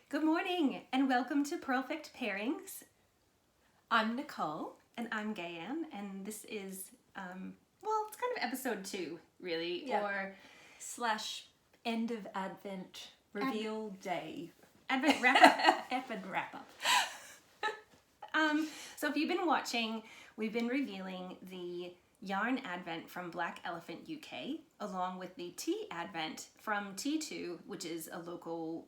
Good morning and welcome to Purlfect Pairings. I'm Nicole. And I'm Gayann, and this is, it's kind of episode 2, really, Yeah. or / end of Advent reveal day. Advent wrap-up. Advent wrap-up. So if you've been watching, we've been revealing the Yarn Advent from Black Elephant UK, along with the Tea Advent from T2, which is a local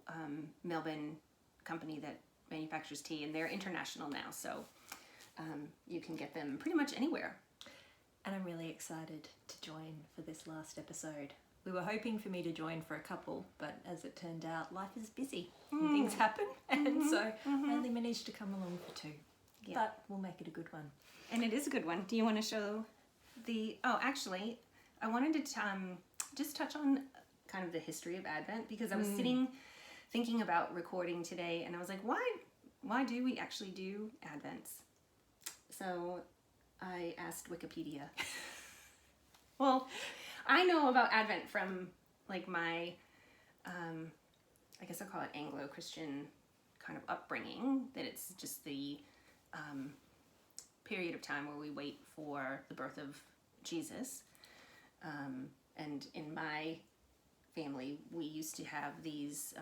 Melbourne company that manufactures tea, and they're international now, so you can get them pretty much anywhere. And I'm really excited to join for this last episode. We were hoping for me to join for a couple, but as it turned out, life is busy and things happen, and so I only managed to come along for 2. Yeah. But we'll make it a good one. And it is a good one. Do you want to show the... Oh, actually, I wanted to just touch on kind of the history of Advent, because I was sitting thinking about recording today, and I was like, why do we actually do Advents? So I asked Wikipedia. Well, I know about Advent from like my, I guess I'll call it Anglo-Christian kind of upbringing, that it's just the period of time where we wait for the birth of Jesus. And in my family, we used to have these,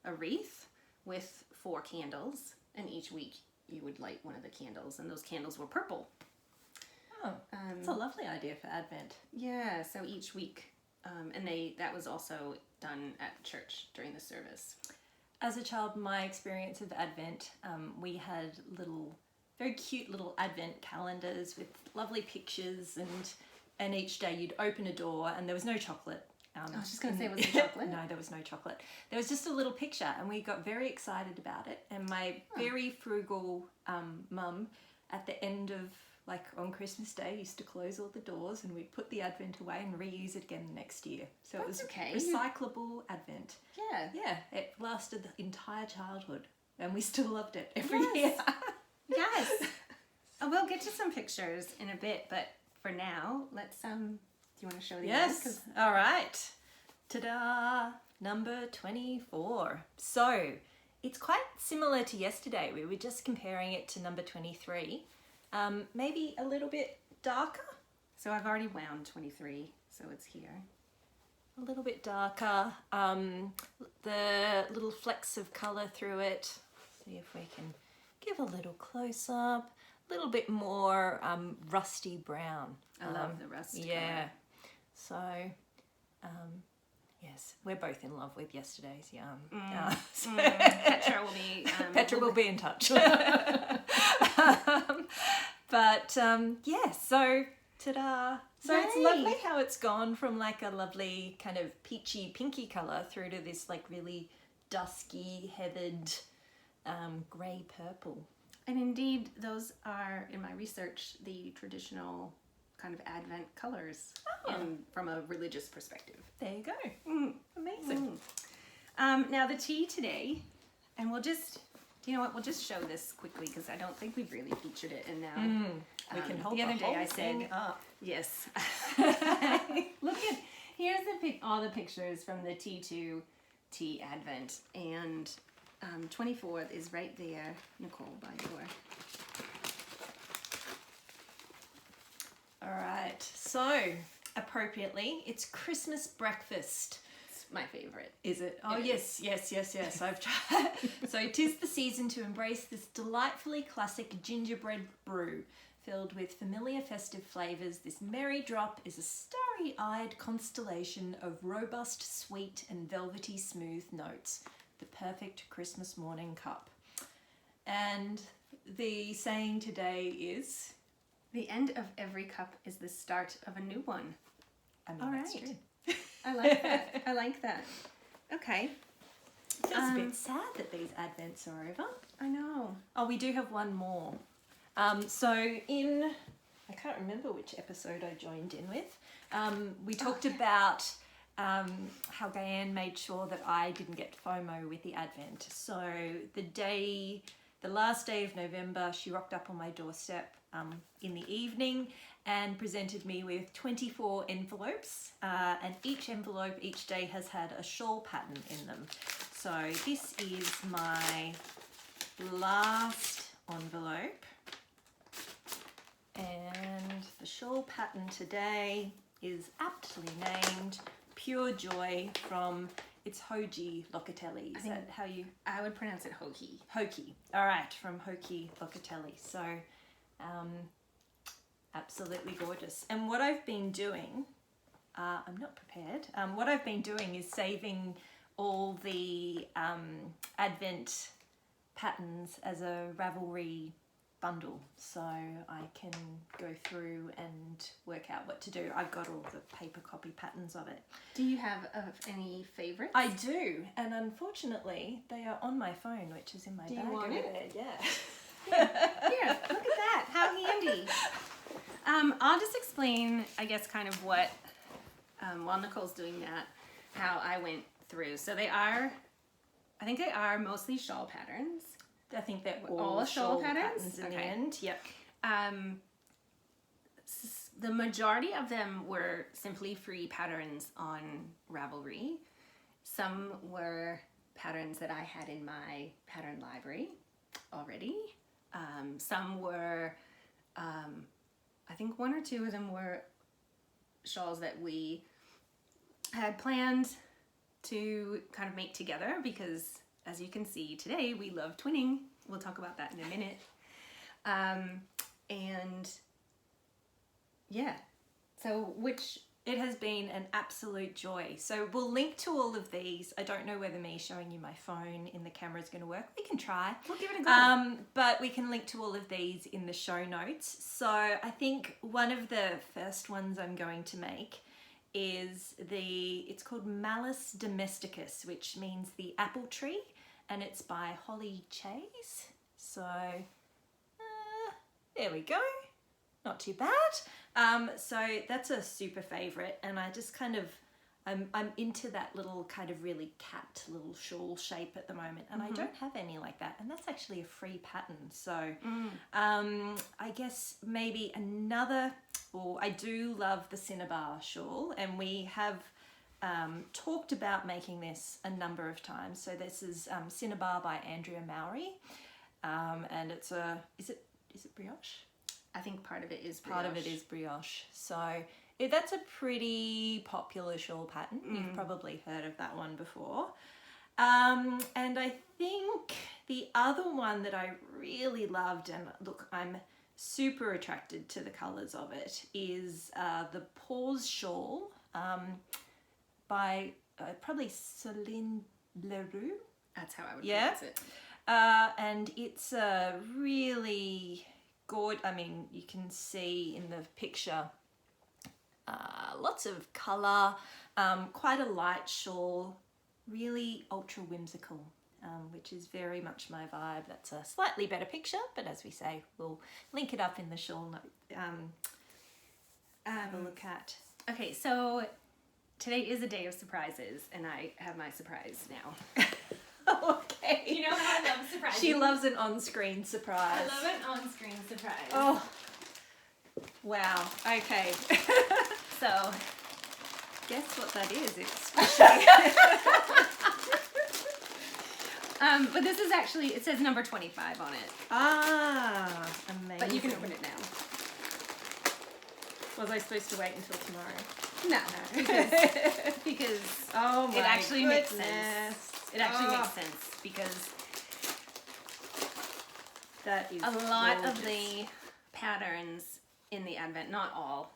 a wreath with 4 candles, and each week you would light one of the candles, and those candles were purple. Oh, it's a lovely idea for Advent. Yeah, so each week, and that was also done at church during the service. As a child, my experience of Advent, we had very cute little Advent calendars with lovely pictures, and each day you'd open a door and there was no chocolate. I was just going to say, was there chocolate? No, there was no chocolate. There was just a little picture, and we got very excited about it. And my very frugal mum, at the end of, like on Christmas Day, used to close all the doors, and we'd put the Advent away and reuse it again the next year. So That's it was okay. Recyclable Advent. Yeah. Yeah, it lasted the entire childhood, and we still loved it every year. Yes. We'll get to some pictures in a bit, but for now, let's do you want to show the Yes. All right. Ta-da! Number 24. So it's quite similar to yesterday. We were just comparing it to number 23. Maybe a little bit darker. So I've already wound 23, so it's here. A little bit darker. The little flecks of colour through it. See if we can give a little close-up. A little bit more rusty brown. I love the rust Yeah. color. So, yes, we're both in love with yesterday's yarn. Petra will be... Petra will be in touch. But, yeah, so, ta-da. So Yay. It's lovely how it's gone from like a lovely kind of peachy, pinky colour through to this like really dusky, heathered, grey purple. And indeed, those are, in my research, the traditional kind of Advent colors from a religious perspective. There you go. Amazing. Now the tea today, and we'll just, you know what, we'll just show this quickly because I don't think we've really featured it. And now We can hold the other day whole I thing said, up. yes. Look at, here's all the pictures from the T2 Tea Advent, and 24th is right there, Nicole, by your. All right, so appropriately, it's Christmas breakfast. It's my favorite. Is it? Oh, It yes. I've tried. So 'tis the season to embrace this delightfully classic gingerbread brew. Filled with familiar festive flavours, this merry drop is a starry-eyed constellation of robust, sweet and velvety smooth notes. The perfect Christmas morning cup. And the saying today is... The end of every cup is the start of a new one. I mean, All that's right. true. I like that. I like that. Okay. It feels a bit sad that these Advents are over. I know. Oh, we do have one more. So in, I can't remember which episode I joined in with, we talked about how Gayann made sure that I didn't get FOMO with the Advent. So the last day of November, she rocked up on my doorstep in the evening and presented me with 24 envelopes, and each envelope each day has had a shawl pattern in them. So this is my last envelope, and the shawl pattern today is aptly named Pure Joy from Hoji Locatelli. Is that how you... I would pronounce it Hoki. Hoki. All right, from Hoji Locatelli. So absolutely gorgeous. And what I've been doing, I'm not prepared. What I've been doing is saving all the Advent patterns as a Ravelry bundle, so I can go through and work out what to do. I've got all the paper copy patterns of it. Do you have any favorites? I do, and unfortunately they are on my phone, which is in my bag over there. Yeah. Here, look at that. How handy. I'll just explain, I guess, kind of what, while Nicole's doing that, how I went through. So I think they are mostly shawl patterns. I think they're all shawl patterns in the end. Yep. The majority of them were simply free patterns on Ravelry. Some were patterns that I had in my pattern library already. Some were, I think one or two of them were shawls that we had planned to kind of make together because, as you can see today, we love twinning. We'll talk about that in a minute. And yeah, so it has been an absolute joy. So we'll link to all of these. I don't know whether me showing you my phone in the camera is going to work. We can try. We'll give it a go. But we can link to all of these in the show notes. So I think one of the first ones I'm going to make is it's called Malus Domesticus, which means the apple tree, and it's by Holly Chase. So there we go, not too bad. So that's a super favorite, and I just kind of I'm into that little kind of really capped little shawl shape at the moment, and I don't have any like that, and that's actually a free pattern. So I guess maybe another, or I do love the Cinnabar shawl, and we have talked about making this a number of times. So this is Cinnabar by Andrea Mowry, and it's is it brioche? I think part of it is brioche. Part of it is brioche. So that's a pretty popular shawl pattern. You've probably heard of that one before. And I think the other one that I really loved, and look, I'm super attracted to the colours of it, is the Pause shawl by probably Céline Leroux. That's how I would pronounce it. And it's a really gorgeous, I mean, you can see in the picture lots of colour, quite a light shawl, really ultra whimsical, which is very much my vibe. That's a slightly better picture, but as we say, we'll link it up in the shawl note. Have a look at. Okay, so today is a day of surprises, and I have my surprise now. Okay. You know how I love surprises? She loves an on-screen surprise. I love an on-screen surprise. Oh, wow. Okay. So, guess what that is? It's but this is actually, it says number 25 on it. Ah, amazing. But you can open it now. Was I supposed to wait until tomorrow? No, because oh my it actually goodness. makes sense. It actually makes sense because that is a lot gorgeous. of the patterns in the Advent, not all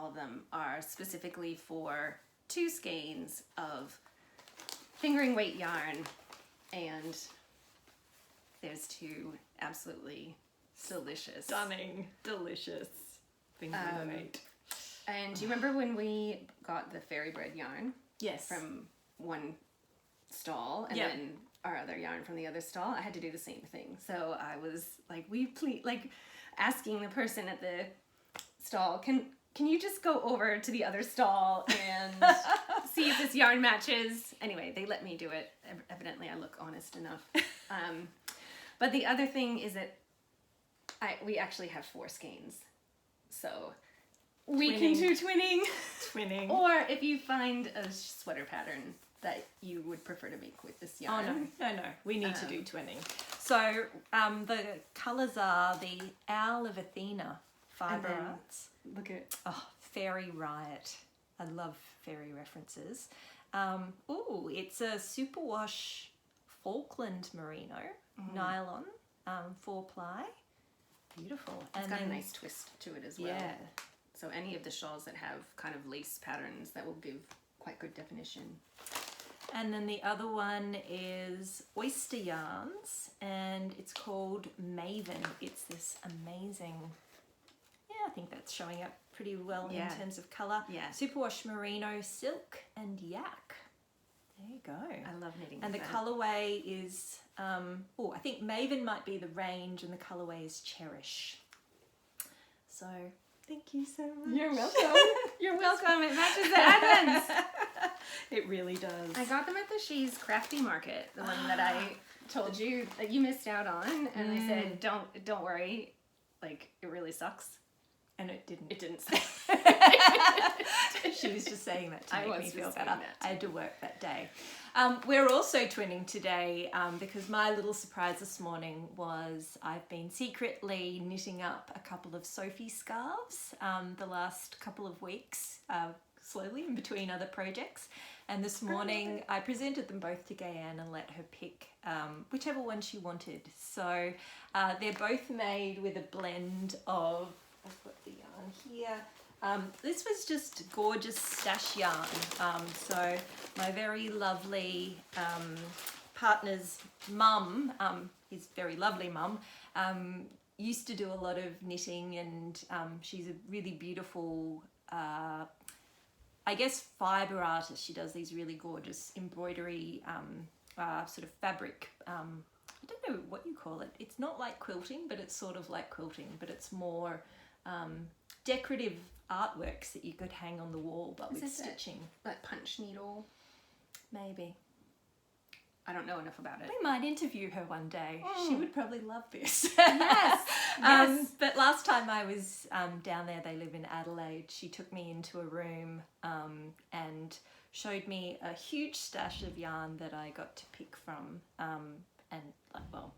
of them, are specifically for 2 skeins of fingering weight yarn, and there's 2 absolutely delicious, stunning, delicious fingering weight. And do you remember when we got the fairy bread yarn? Yes. From one stall, and then our other yarn from the other stall? I had to do the same thing. So I was like, asking the person at the stall, can you just go over to the other stall and see if this yarn matches? Anyway, they let me do it. Evidently, I look honest enough. But the other thing is that we actually have 4 skeins. So we can do twinning. Twinning. Or if you find a sweater pattern that you would prefer to make with this Oh, yarn. no. We need to do twinning. So the colours are the Owl of Athena fibre then- arts. Look at Fairy Riot. I love fairy references. It's a superwash Falkland merino, nylon, 4-ply. Beautiful. it's got a nice twist to it as well. Yeah. So any of the shawls that have kind of lace patterns, that will give quite good definition. And then the other one is Oyster Yarns, and it's called Maven. It's this amazing, I think that's showing up pretty well in terms of colour. Yeah. Superwash merino silk and yak. There you go. I love knitting. And the with that. colourway is, I think Maven might be the range, and the colourway is Cherish. So, thank you so much. You're welcome. You're welcome. It matches the advents. It really does. I got them at the She's Crafty Market, the one that I told you that you missed out on, and I said, "Don't worry, like it really sucks." And it didn't. It didn't suck. She was just saying that to I make me was feel just better. saying that I had to work that day. We're also twinning today because my little surprise this morning was I've been secretly knitting up a couple of Sophie scarves the last couple of weeks, slowly in between other projects. And this morning I presented them both to Gayann and let her pick whichever one she wanted. So they're both made with a blend of, I've got the yarn here. This was just gorgeous stash yarn. So my very lovely partner's mum, his very lovely mum, used to do a lot of knitting, and she's a really beautiful, I guess, fibre artist. She does these really gorgeous embroidery sort of fabric. I don't know what you call it. It's not like quilting, but it's sort of like quilting, but it's more decorative artworks that you could hang on the wall, but with stitching. That punch needle. Maybe. I don't know enough about it. We might interview her one day. She would probably love this. Yes. Yes. But last time I was down there, they live in Adelaide, she took me into a room and showed me a huge stash of yarn that I got to pick from and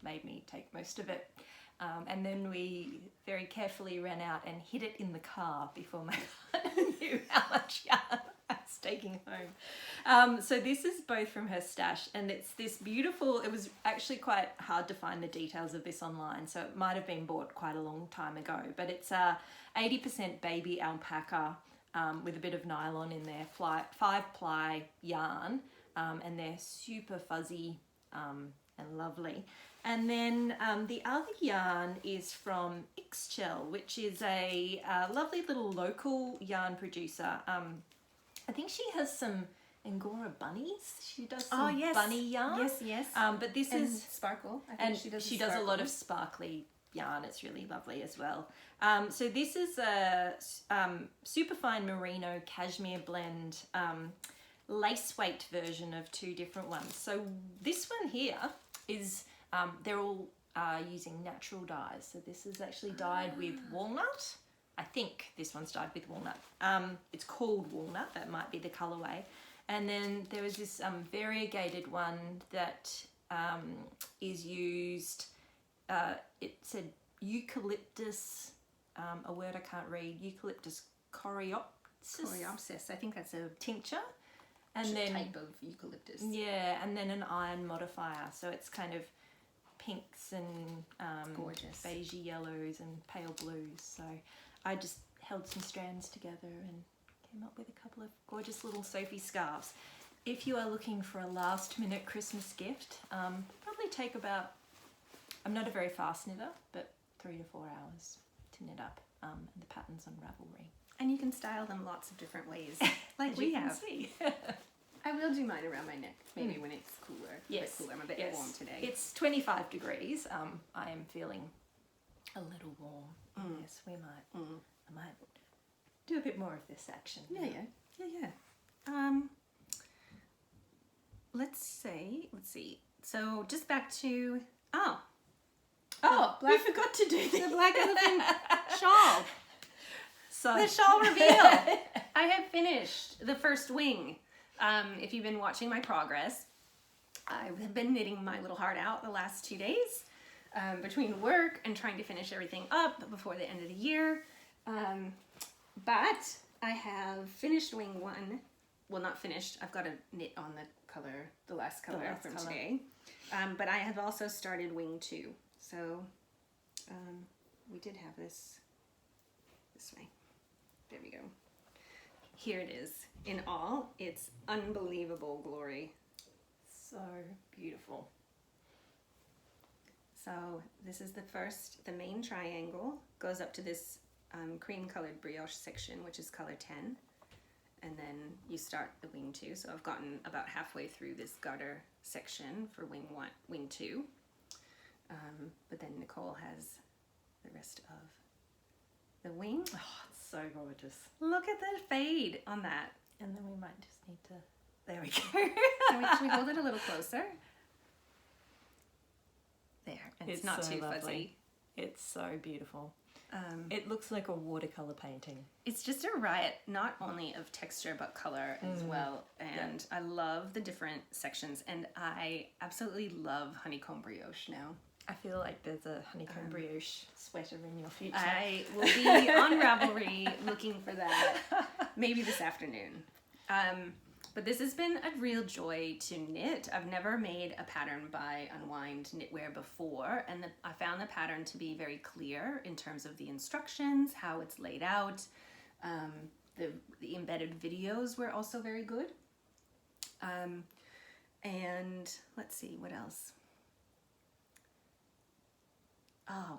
made me take most of it. And then we very carefully ran out and hid it in the car before my partner knew how much yarn I was taking home. So this is both from her stash, and it's this beautiful, it was actually quite hard to find the details of this online, so it might have been bought quite a long time ago, but it's 80% baby alpaca with a bit of nylon in there, 5-ply yarn, and they're super fuzzy and lovely. And then the other yarn is from Ixchel, which is a lovely little local yarn producer. I think she has some Angora bunnies. She does some bunny yarn. Yes. But this and is sparkle. I and think she does a lot of sparkly yarn. It's really lovely as well. So this is a superfine merino cashmere blend lace weight version of two different ones. So this one here is they're all using natural dyes. So this is actually dyed with walnut. I think this one's dyed with walnut. It's called walnut. That might be the colorway. And then there is this variegated one that is used. It said eucalyptus, a word I can't read. Eucalyptus coreopsis. I think that's a Tincture. And then type of eucalyptus. Yeah, and then an iron modifier. So it's kind of pinks and gorgeous beigey yellows and pale blues. So I just held some strands together and came up with a couple of gorgeous little Sophie scarves. If you are looking for a last minute Christmas gift, probably take about, I'm not a very fast knitter, but 3 to 4 hours to knit up, and the pattern's on Ravelry. And you can style them lots of different ways, like As we you can have. see. I will do mine around my neck, maybe when it's cooler. Yes. I'm a bit warm today. It's 25 degrees. I am feeling a little warm. Yes, we might. I might do a bit more of this action. Yeah. Let's see. So just back to We forgot to do the the black elephant shawl. So The shawl reveal. I have finished the first wing If you've been watching my progress, I have been knitting my little heart out the last 2 days between work and trying to finish everything up before the end of the year. But I have finished wing 1. Well, not finished. I've got to knit on the last color from today. But I have also started wing 2. So we did have this way. There we go. Here it is in all its unbelievable glory. So beautiful. So this is the main triangle goes up to this cream colored brioche section, which is color 10. And then you start the wing 2. So I've gotten about halfway through this garter section for wing 2. But then Nicole has the rest of the wing. Oh, it's so gorgeous. Look at the fade on that. And then we might just need to... There we go. Should we hold it a little closer? There. And it's not so too lovely. fuzzy. It's so beautiful. It looks like a watercolor painting. It's just a riot, not only of texture, but color as well. And I love the different sections. And I absolutely love honeycomb brioche now. I feel like there's a honeycomb brioche sweater in your future. I will be on Ravelry looking for that maybe this afternoon. But this has been a real joy to knit. I've never made a pattern by Unwind Knitwear before, and I found the pattern to be very clear in terms of the instructions, how it's laid out. The embedded videos were also very good. And let's see, what else? Oh,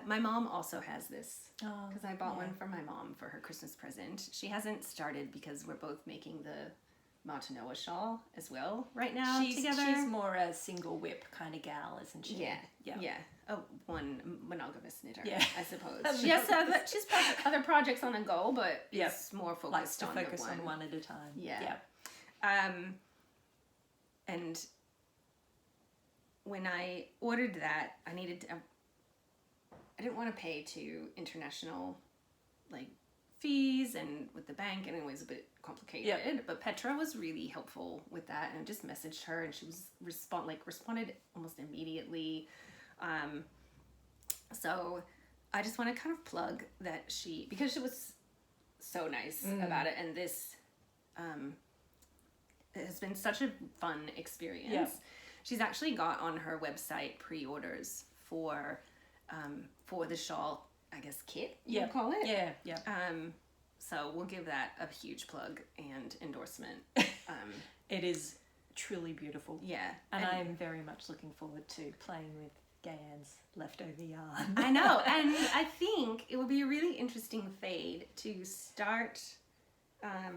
my mom also has this because I bought one for my mom for her Christmas present. She hasn't started because we're both making the Martinoa shawl as well right now together. She's more a single whip kind of gal, isn't she? Yeah. Oh, one monogamous knitter, Yeah. I suppose. She's other projects on the go, but it's more focused on focus the on one at a time. Yeah. And when I ordered that, I didn't want to pay to international fees, and with the bank, and it was a bit complicated. But Petra was really helpful with that, and I just messaged her, and she was responded almost immediately. So I just want to kind of plug that because she was so nice about it, and this it has been such a fun experience. Yeah. She's actually got on her website pre-orders for the shawl, I guess, kit, you would call it. Yeah. So we'll give that a huge plug and endorsement. It is truly beautiful. Yeah. And I'm very much looking forward to playing with Gayann's leftover yarn. I know. And I think it would be a really interesting fade to start.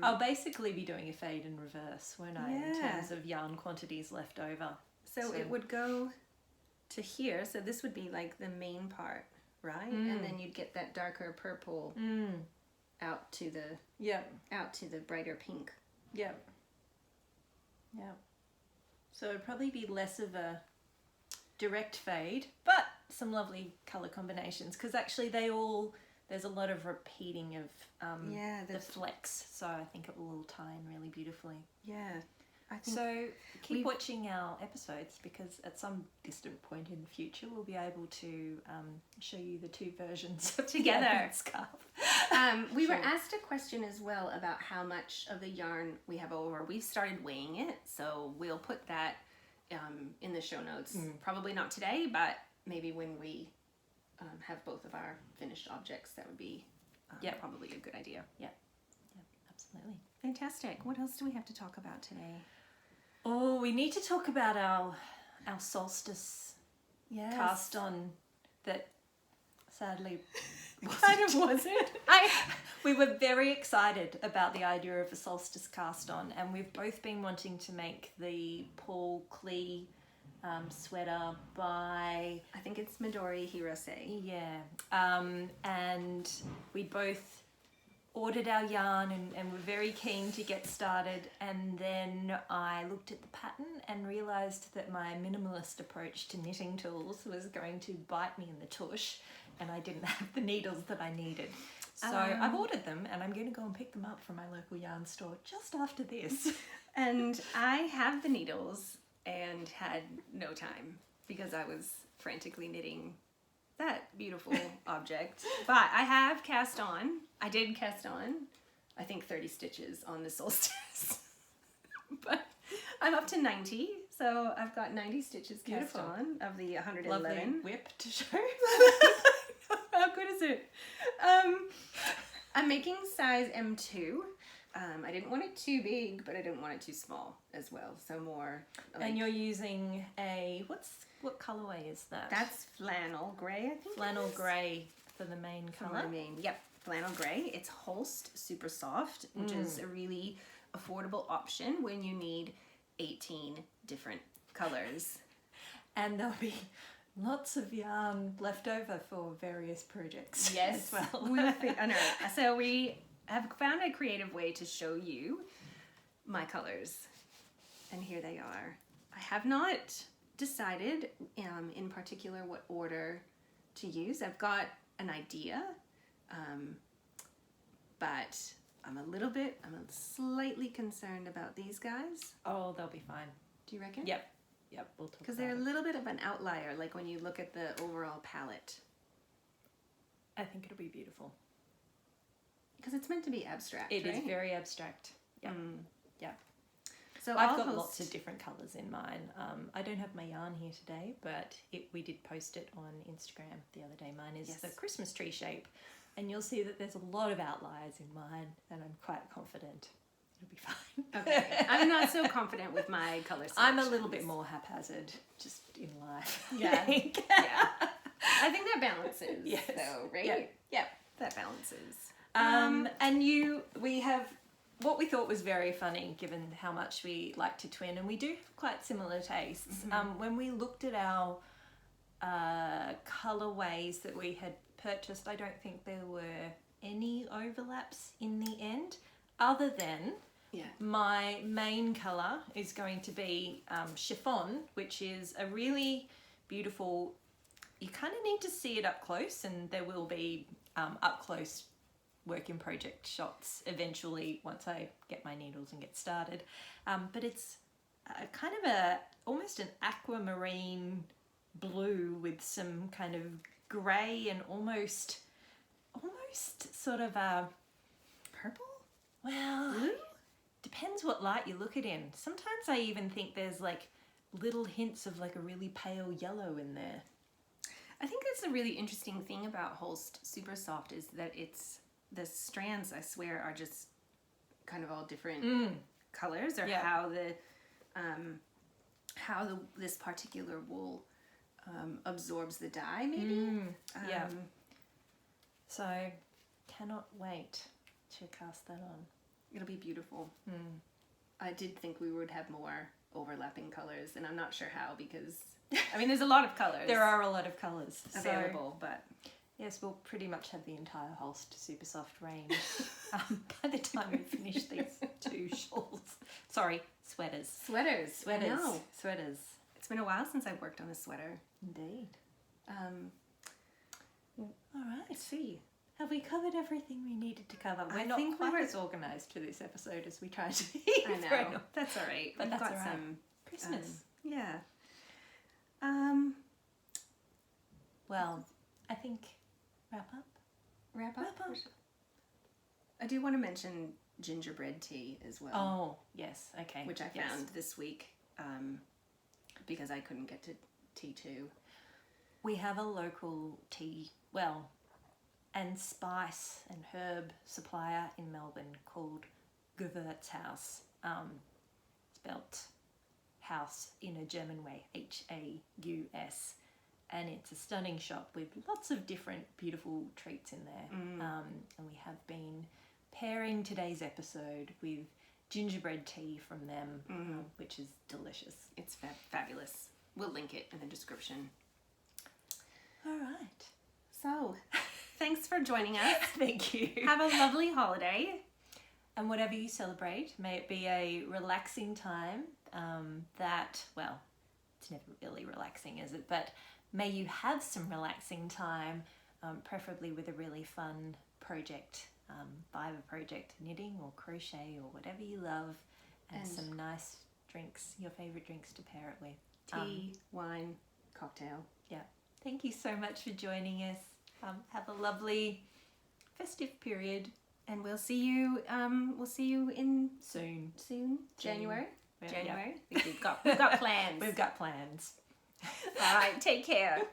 I'll basically be doing a fade in reverse, won't I, in terms of yarn quantities left over. So it would go to here. So this would be like the main part, right? And then you'd get that darker purple out to the brighter pink. Yeah. So it'd probably be less of a direct fade, but some lovely colour combinations, because actually there's a lot of repeating of the flecks, so I think it will all tie in really beautifully. Yeah. I think So keep watching our episodes, because at some distant point in the future we'll be able to show you the two versions of Together. the Advent scarf. We were asked a question as well about how much of the yarn we have over. We've started weighing it, so we'll put that in the show notes. Probably not today, but maybe when we have both of our finished objects, that would be probably a good idea. Yeah, absolutely. Fantastic. What else do we have to talk about today? Oh, we need to talk about our solstice cast on that sadly wasn't. We were very excited about the idea of a solstice cast on, and we've both been wanting to make the Paul Klee sweater by... I think it's Midori Hirose. Yeah. And we both ordered our yarn and were very keen to get started, and then I looked at the pattern and realised that my minimalist approach to knitting tools was going to bite me in the tush, and I didn't have the needles that I needed. So I've ordered them and I'm going to go and pick them up from my local yarn store just after this. And I have the needles and had no time because I was frantically knitting that beautiful object. But I have I did cast on, I think 30 stitches on the solstice. But I'm up to 90, so I've got 90 stitches cast on of the 111. Lovely whip to show. How good is it? I'm making size M2. I didn't want it too big, but I didn't want it too small as well. So more. Like, and you're using what colorway is that? That's flannel gray, I think. Flannel gray for the main color. Yep, flannel gray. It's Holst Super Soft, which is a really affordable option when you need 18 different colors. And there'll be lots of yarn left over for various projects. Yes, as well. I know. So we have found a creative way to show you my colors, and here they are. I have not decided in particular what order to use. I've got an idea, but I'm slightly concerned about these guys. Oh, they'll be fine. Do you reckon? Yep, we'll talk Because they're a little bit of an outlier, like when you look at the overall palette. I think it'll be beautiful. Because it's meant to be abstract, It right? is very abstract. Yep. Yep. So I've got lots of different colours in mine. I don't have my yarn here today, but we did post it on Instagram the other day. Mine is the Christmas tree shape, and you'll see that there's a lot of outliers in mine, and I'm quite confident it'll be fine. Okay. I'm not so confident with my colour selections. I'm a little bit more haphazard just in life. Yeah. Yeah. I think that balances, Yes. though, right? Yep. That balances. And we have what we thought was very funny, given how much we like to twin, and we do have quite similar tastes. When we looked at our colorways that we had purchased, I don't think there were any overlaps in the end, other than my main color is going to be chiffon, which is a really beautiful. You kind of need to see it up close, and there will be up close work in project shots eventually once I get my needles and get started. But it's kind of almost an aquamarine blue with some kind of grey and almost sort of a Purple? well, Blue? depends what light you look it in. Sometimes I even think there's like little hints of like a really pale yellow in there. I think that's a really interesting thing about Holst Super Soft is that the strands, I swear, are just kind of all different colors, or how this particular wool absorbs the dye, maybe. So cannot wait to cast that on. It'll be beautiful. I did think we would have more overlapping colors, and I'm not sure how, because I mean there's a lot of colors. There are a lot of colours available, but yes, we'll pretty much have the entire Holst Super Soft range by the time we finish these two shawls. Sorry, sweaters. Sweaters. I know. Sweaters. It's been a while since I've worked on a sweater. Indeed. All right. Let's see. Have we covered everything we needed to cover? We're not quite as organised for this episode as we tried to be. I know. That's all right. But We've that's got all right. some Christmas. Yeah. Well, I think wrap up. Wrap up. I do want to mention gingerbread tea as well. Oh, yes. Okay. Which I found this week because I couldn't get to T2. We have a local tea, and spice and herb supplier in Melbourne called Gewürzhaus. Spelt house in a German way, Haus. And it's a stunning shop with lots of different beautiful treats in there. And we have been pairing today's episode with gingerbread tea from them, which is delicious. It's fabulous. We'll link it in the description. All right. So, thanks for joining us. Thank you. Have a lovely holiday. And whatever you celebrate, may it be a relaxing time it's never really relaxing, is it? But may you have some relaxing time preferably with a really fun project, Fiverr project, knitting or crochet or whatever you love, and some nice drinks, your favourite drinks to pair it with. Tea, wine, cocktail. Yeah. Thank you so much for joining us. Have a lovely festive period. And we'll see you in Soon. January. Yeah. January. We've got plans. We've got plans. All right, take care.